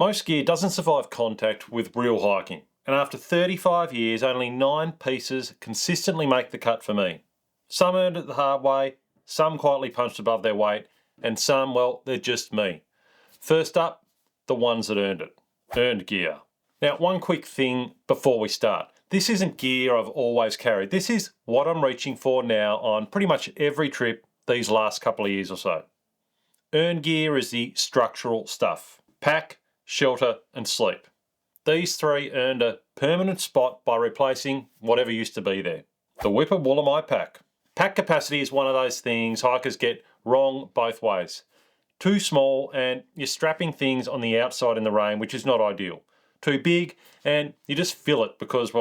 Most gear doesn't survive contact with real hiking, and after 35 years, only 9 pieces consistently make the cut for me. Some earned it the hard way, some quietly punched above their weight, and some, well, they're just me. First up, the ones that earned it. Earned gear. Now, one quick thing before we start. This isn't gear I've always carried. This is what I'm reaching for now on pretty much every trip these last couple of years or so. Earned gear is the structural stuff. Pack, shelter, and sleep. These 3 earned a permanent spot by replacing whatever used to be there. The Whipper Woolamai pack. Pack capacity is one of those things hikers get wrong both ways. Too small and you're strapping things on the outside in the rain, which is not ideal. Too big and you just fill it because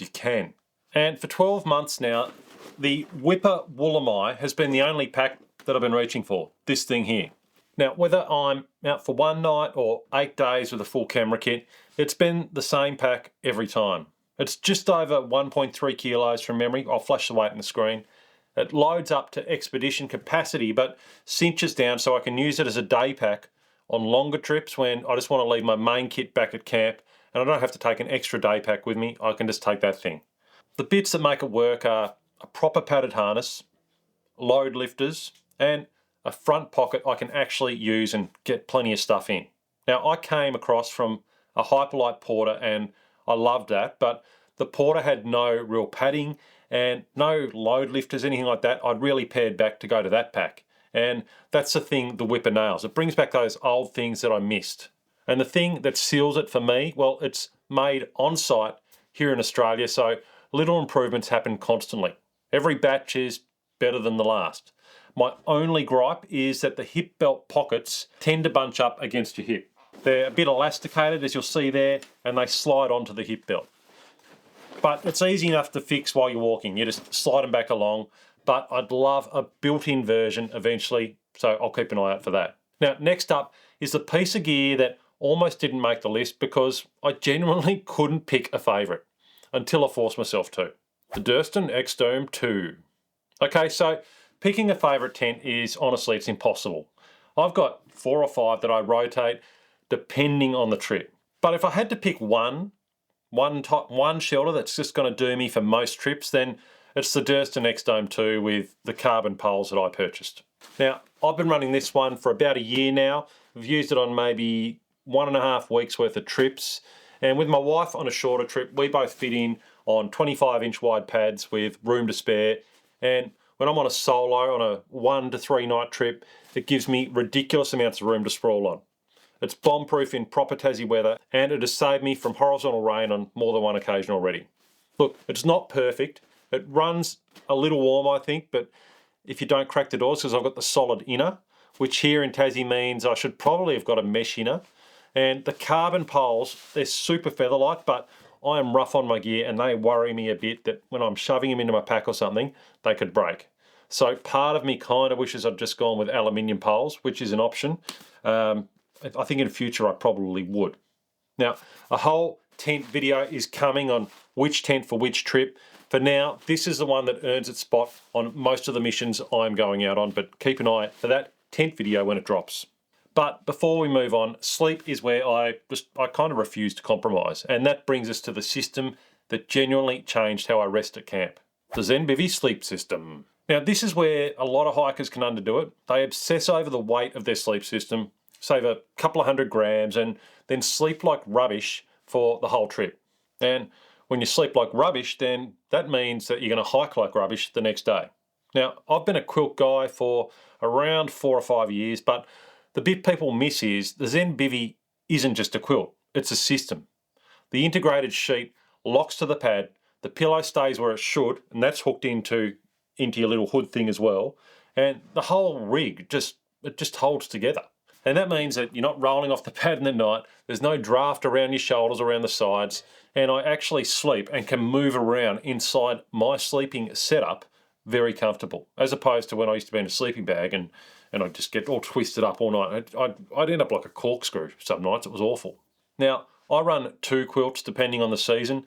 you can. And for 12 months now, the Whipper Woolamai has been the only pack that I've been reaching for, this thing here. Now, whether I'm out for one night or 8 days with a full camera kit, it's been the same pack every time. It's just over 1.3 kilos from memory. I'll flash the weight on the screen. It loads up to expedition capacity, but cinches down so I can use it as a day pack on longer trips when I just want to leave my main kit back at camp and I don't have to take an extra day pack with me. I can just take that thing. The bits that make it work are a proper padded harness, load lifters, and a front pocket I can actually use and get plenty of stuff in. Now, I came across from a Hyperlight Porter and I loved that, but the Porter had no real padding and no load lifters, anything like that. I'd really pared back to go to that pack. And that's the thing the Whipper nails. It brings back those old things that I missed. And the thing that seals it for me, well, it's made on site here in Australia, so little improvements happen constantly. Every batch is better than the last. My only gripe is that the hip belt pockets tend to bunch up against your hip. They're a bit elasticated, as you'll see there, and they slide onto the hip belt. But it's easy enough to fix while you're walking. You just slide them back along. But I'd love a built-in version eventually, so I'll keep an eye out for that. Now, next up is the piece of gear that almost didn't make the list because I genuinely couldn't pick a favourite until I forced myself to. The Durston X Dome 2. Okay, so picking a favourite tent is, honestly, it's impossible. I've got 4 or 5 that I rotate depending on the trip. But if I had to pick one shelter that's just going to do me for most trips, then it's the Durston X Dome 2 with the carbon poles that I purchased. Now, I've been running this one for about a year now. I've used it on maybe 1.5 weeks worth of trips. And with my wife on a shorter trip, we both fit in on 25-inch wide pads with room to spare. And when I'm on a solo, on a 1 to 3 night trip, it gives me ridiculous amounts of room to sprawl on. It's bomb-proof in proper Tassie weather, and it has saved me from horizontal rain on more than one occasion already. Look, it's not perfect. It runs a little warm, I think, but if you don't crack the doors, because I've got the solid inner, which here in Tassie means I should probably have got a mesh inner. And the carbon poles, they're super feather-light, but I am rough on my gear and they worry me a bit that when I'm shoving them into my pack or something, they could break. So part of me kind of wishes I'd just gone with aluminium poles, which is an option. I think in the future I probably would. Now, a whole tent video is coming on which tent for which trip. For now, this is the one that earns its spot on most of the missions I'm going out on, but keep an eye for that tent video when it drops. But before we move on, sleep is where I kind of refuse to compromise, and that brings us to the system that genuinely changed how I rest at camp. The Zenbivy sleep system. Now, this is where a lot of hikers can underdo it. They obsess over the weight of their sleep system, save a couple of 100 grams, and then sleep like rubbish for the whole trip. And when you sleep like rubbish, then that means that you're going to hike like rubbish the next day. Now, I've been a quilt guy for around 4 or 5 years, but the bit people miss is the Zenbivy isn't just a quilt, it's a system. The integrated sheet locks to the pad, the pillow stays where it should, and that's hooked into your little hood thing as well, and the whole rig just holds together. And that means that you're not rolling off the pad in the night, there's no draft around your shoulders, around the sides, and I actually sleep and can move around inside my sleeping setup very comfortable, as opposed to when I used to be in a sleeping bag and I'd just get all twisted up all night. I'd end up like a corkscrew some nights. It was awful. Now, I run 2 quilts depending on the season.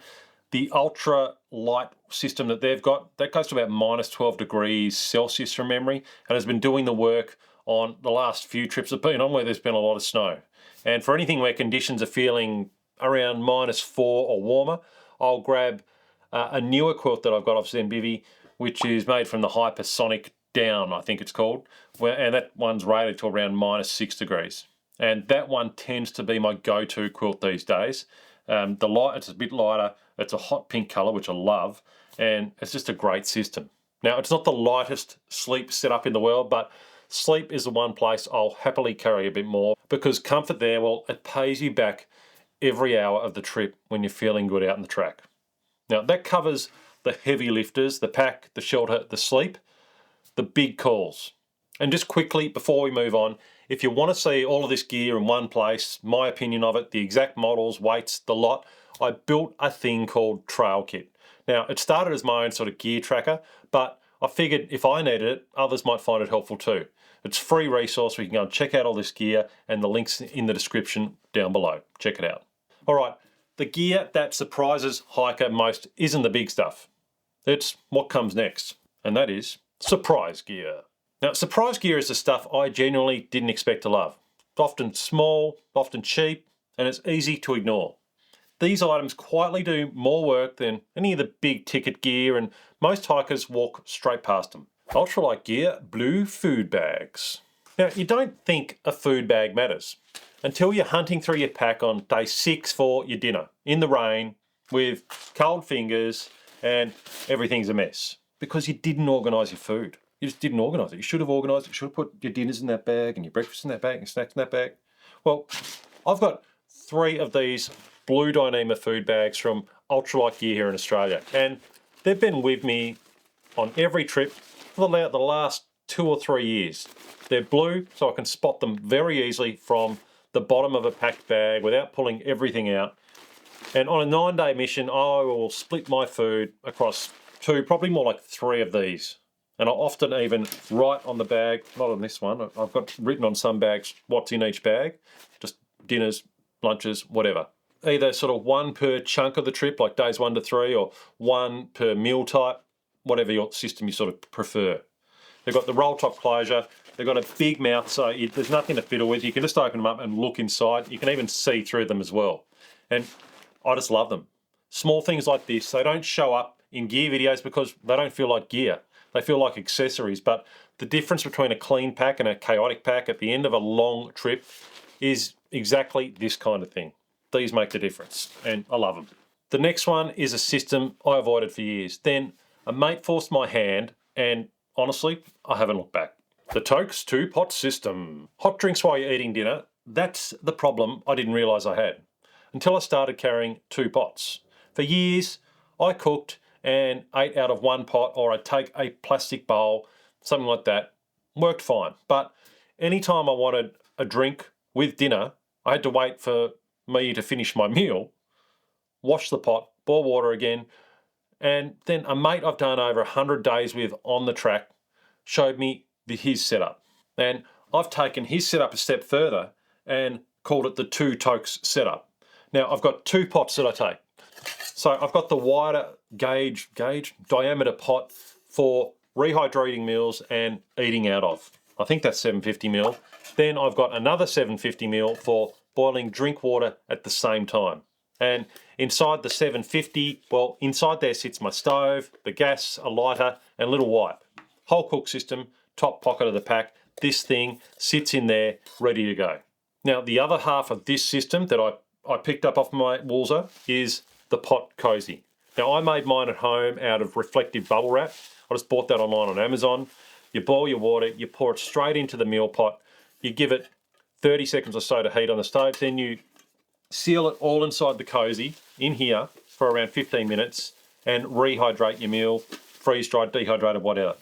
The Ultralight system that they've got, that goes to about -12 degrees Celsius from memory, and has been doing the work on the last few trips I've been on where there's been a lot of snow. And for anything where conditions are feeling around -4 or warmer, I'll grab a newer quilt that I've got off Zenbivy, which is made from the Hypersonic Down, I think it's called, and that one's rated to around -6 degrees. And that one tends to be my go-to quilt these days. It's a bit lighter, it's a hot pink colour, which I love, and it's just a great system. Now, it's not the lightest sleep setup in the world, but sleep is the one place I'll happily carry a bit more, because comfort there, well, it pays you back every hour of the trip when you're feeling good out on the track. Now, that covers the heavy lifters, the pack, the shelter, the sleep, the big calls. And just quickly, before we move on, if you want to see all of this gear in one place, my opinion of it, the exact models, weights, the lot, I built a thing called Trail Kit. Now, it started as my own sort of gear tracker, but I figured if I needed it, others might find it helpful too. It's a free resource, we can go and check out all this gear, and the link's in the description down below. Check it out. All right, the gear that surprises hiker most isn't the big stuff. It's what comes next, and that is surprise gear. Now, surprise gear is the stuff I genuinely didn't expect to love. It's often small, often cheap, and it's easy to ignore. These items quietly do more work than any of the big ticket gear, and most hikers walk straight past them. Ultralight gear, blue food bags. Now, you don't think a food bag matters until you're hunting through your pack on day 6 for your dinner, in the rain, with cold fingers, and everything's a mess, because you didn't organise your food. You just didn't organise it. You should have organised it. You should have put your dinners in that bag, and your breakfast in that bag, and your snacks in that bag. Well, I've got 3 of these blue Dyneema food bags from Ultralight Gear here in Australia, and they've been with me on every trip for the last 2 or 3 years. They're blue, so I can spot them very easily from the bottom of a packed bag without pulling everything out. And on a 9-day mission, I will split my food across 2, probably more like 3 of these. And I'll often even write on the bag, not on this one, I've got written on some bags what's in each bag, just dinners, lunches, whatever. Either sort of 1 per chunk of the trip, like days 1 to 3, or 1 per meal type, whatever your system you sort of prefer. They've got the roll top closure, they've got a big mouth, so there's nothing to fiddle with. You can just open them up and look inside. You can even see through them as well. And I just love them. Small things like this, they don't show up in gear videos because they don't feel like gear. They feel like accessories, but the difference between a clean pack and a chaotic pack at the end of a long trip is exactly this kind of thing. These make the difference, and I love them. The next one is a system I avoided for years. Then a mate forced my hand, and honestly, I haven't looked back. The Toaks 2-pot system. Hot drinks while you're eating dinner, that's the problem I didn't realise I had until I started carrying 2 pots. For years, I cooked and ate out of 1 pot, or I'd take a plastic bowl, something like that. Worked fine. But anytime I wanted a drink with dinner, I had to wait for me to finish my meal, wash the pot, boil water again, and then a mate I've done over 100 days with on the track showed me his setup. And I've taken his setup a step further and called it the 2 Toaks setup. Now, I've got 2 pots that I take. So I've got the wider gauge diameter pot for rehydrating meals and eating out of. I think that's 750ml. Then I've got another 750ml for boiling drink water at the same time. And inside the 750, well, inside there sits my stove, the gas, a lighter, and a little wipe. Whole cook system, top pocket of the pack. This thing sits in there, ready to go. Now, the other half of this system that I picked up off my Woolser is the pot cozy. Now, I made mine at home out of reflective bubble wrap. I just bought that online on Amazon. You boil your water, you pour it straight into the meal pot, you give it 30 seconds or so to heat on the stove, then you seal it all inside the cozy in here for around 15 minutes and rehydrate your meal, freeze-dried, dehydrated, whatever.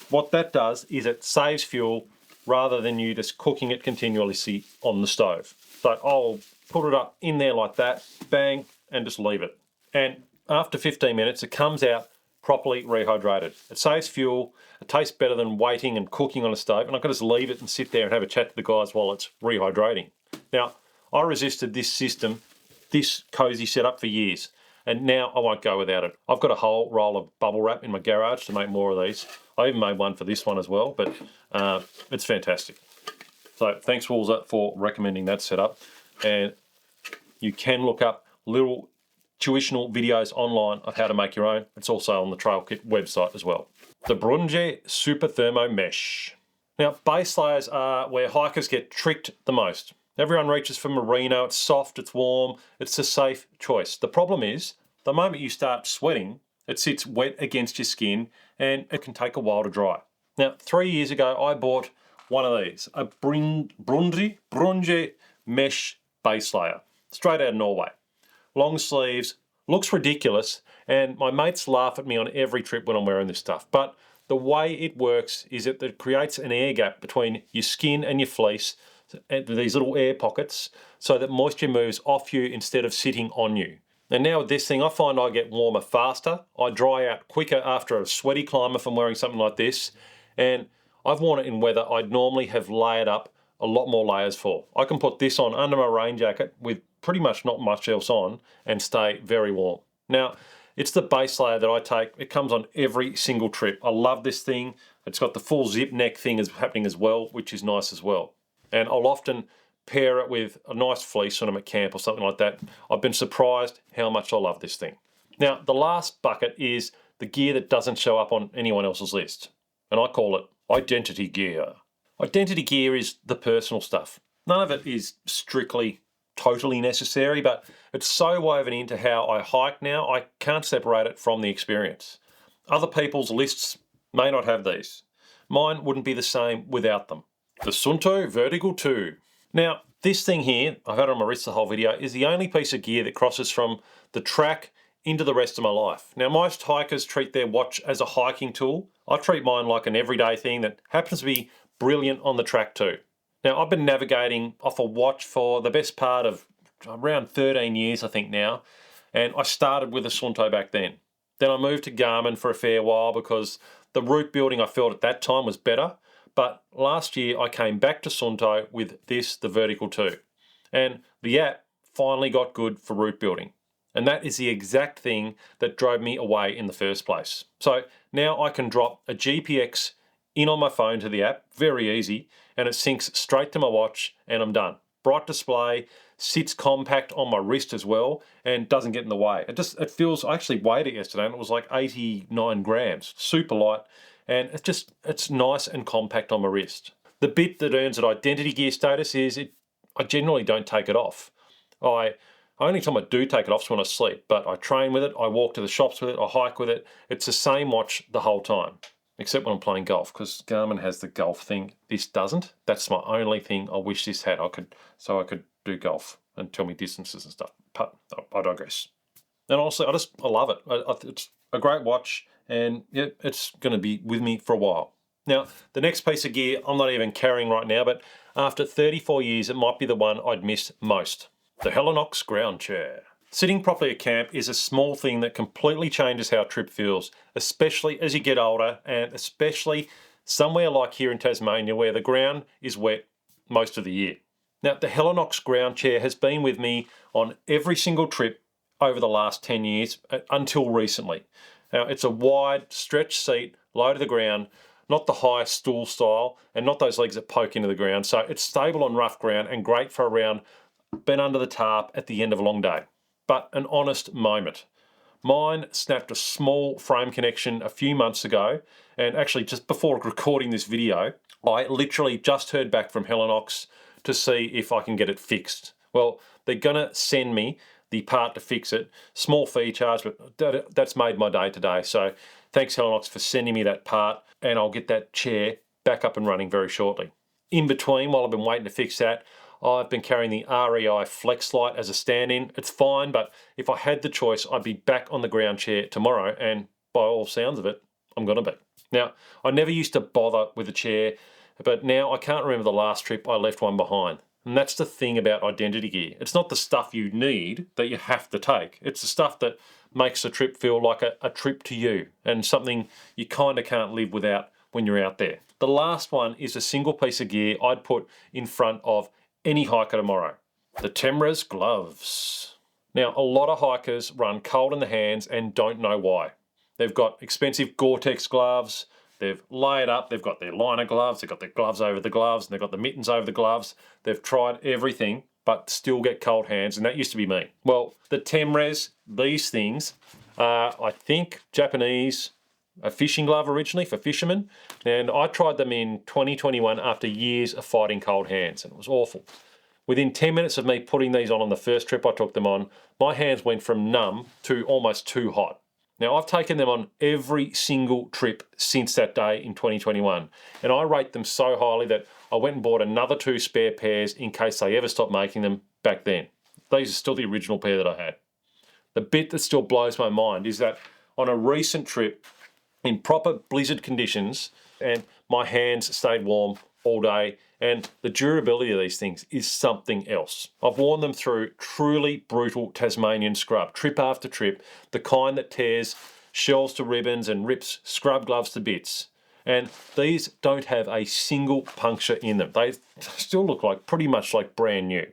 What that does is it saves fuel rather than you just cooking it continuously on the stove. So I'll put it up in there like that, bang, and just leave it. And after 15 minutes, it comes out properly rehydrated. It saves fuel, it tastes better than waiting and cooking on a stove, and I can just leave it and sit there and have a chat to the guys while it's rehydrating. Now, I resisted this system, this cozy setup for years, and now I won't go without it. I've got a whole roll of bubble wrap in my garage to make more of these. I even made one for this one as well, but it's fantastic. So thanks, Walzer, for recommending that setup. And you can look up little tuitional videos online of how to make your own. It's also on the Trail Kit website as well. The Brynje Super Thermo Mesh. Now, base layers are where hikers get tricked the most. Everyone reaches for merino, it's soft, it's warm, it's a safe choice. The problem is, the moment you start sweating, it sits wet against your skin and it can take a while to dry. Now, 3 years ago, I bought one of these, a Brynje Mesh base layer, straight out of Norway. Long sleeves, looks ridiculous, and my mates laugh at me on every trip when I'm wearing this stuff. But the way it works is that it creates an air gap between your skin and your fleece, and these little air pockets, so that moisture moves off you instead of sitting on you. And now with this thing, I find I get warmer faster. I dry out quicker after a sweaty climb if I'm wearing something like this. And I've worn it in weather I'd normally have layered up a lot more layers for. I can put this on under my rain jacket with pretty much not much else on and stay very warm. Now, it's the base layer that I take. It comes on every single trip. I love this thing. It's got the full zip neck thing happening as well, which is nice as well. And I'll often pair it with a nice fleece when I'm at camp or something like that. I've been surprised how much I love this thing. Now, the last bucket is the gear that doesn't show up on anyone else's list. And I call it identity gear. Identity gear is the personal stuff. None of it is strictly totally necessary, but it's so woven into how I hike now, I can't separate it from the experience. Other people's lists may not have these. Mine wouldn't be the same without them. The Suunto Vertical 2. Now, this thing here, I've had it on my wrist the whole video, is the only piece of gear that crosses from the track into the rest of my life. Now, most hikers treat their watch as a hiking tool. I treat mine like an everyday thing that happens to be brilliant on the track too. Now, I've been navigating off a watch for the best part of around 13 years, I think now, and I started with a Suunto back then. Then I moved to Garmin for a fair while because the route building I felt at that time was better, but last year I came back to Suunto with this, the Vertical 2, and the app finally got good for route building. And that is the exact thing that drove me away in the first place. So now I can drop a GPX in on my phone to the app, very easy, and it syncs straight to my watch and I'm done. Bright display, sits compact on my wrist as well, and doesn't get in the way. It feels, I actually weighed it yesterday and it was like 89 grams, super light, and it's nice and compact on my wrist. The bit that earns it identity gear status is I generally don't take it off. Only time I do take it off is when I sleep, but I train with it, I walk to the shops with it, I hike with it. It's the same watch the whole time, except when I'm playing golf, because Garmin has the golf thing. This doesn't. That's my only thing I wish this had. So I could do golf and tell me distances and stuff. But I digress. And honestly, I love it. It's a great watch, and yeah, it's going to be with me for a while. Now, the next piece of gear I'm not even carrying right now, but after 34 years, it might be the one I'd miss most. The Helinox ground chair. Sitting properly at camp is a small thing that completely changes how a trip feels, especially as you get older, and especially somewhere like here in Tasmania where the ground is wet most of the year. Now, the Helinox ground chair has been with me on every single trip over the last 10 years until recently. Now, it's a wide stretch seat, low to the ground, not the high stool style, and not those legs that poke into the ground. So it's stable on rough ground and great for around been under the tarp at the end of a long day. But an honest moment. Mine snapped a small frame connection a few months ago, and actually just before recording this video, I literally just heard back from Helinox to see if I can get it fixed. Well, they're gonna send me the part to fix it. Small fee charge, but that's made my day today. So thanks Helinox for sending me that part, and I'll get that chair back up and running very shortly. In between, while I've been waiting to fix that, I've been carrying the REI Flex Light as a stand-in. It's fine, but if I had the choice, I'd be back on the ground chair tomorrow, and by all sounds of it, I'm gonna be. Now, I never used to bother with a chair, but now I can't remember the last trip I left one behind. And that's the thing about identity gear. It's not the stuff you need that you have to take. It's the stuff that makes the trip feel like a trip to you, and something you kind of can't live without when you're out there. The last one is a single piece of gear I'd put in front of any hiker tomorrow. The Temres Gloves. Now, a lot of hikers run cold in the hands and don't know why. They've got expensive Gore-Tex gloves, They've layered up, they've got their liner gloves, they've got their gloves over the gloves, and they've got the mittens over the gloves. They've tried everything, but still get cold hands, and that used to be me. Well, the Temres, these things are, I think, Japanese, a fishing glove originally for fishermen, and I tried them in 2021 after years of fighting cold hands, and it was awful. Within 10 minutes of me putting these on the first trip I took them on, my hands went from numb to almost too hot. Now, I've taken them on every single trip since that day in 2021, and I rate them so highly that I went and bought another 2 spare pairs in case they ever stopped making them back then. These are still the original pair that I had. The bit that still blows my mind is that on a recent trip in proper blizzard conditions, and my hands stayed warm all day, and the durability of these things is something else. I've worn them through truly brutal Tasmanian scrub, trip after trip, the kind that tears shells to ribbons and rips scrub gloves to bits. And these don't have a single puncture in them. They still look like pretty much like brand new.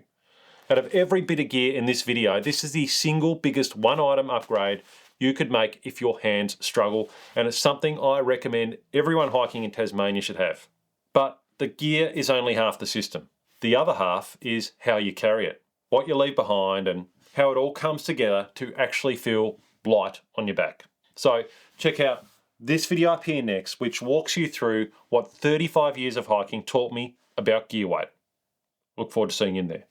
Out of every bit of gear in this video, this is the single biggest one-item upgrade you could make if your hands struggle, and it's something I recommend everyone hiking in Tasmania should have. But the gear is only half the system. The other half is how you carry it, what you leave behind, and how it all comes together to actually feel light on your back. So check out this video up here next, which walks you through what 35 years of hiking taught me about gear weight. Look forward to seeing you in there.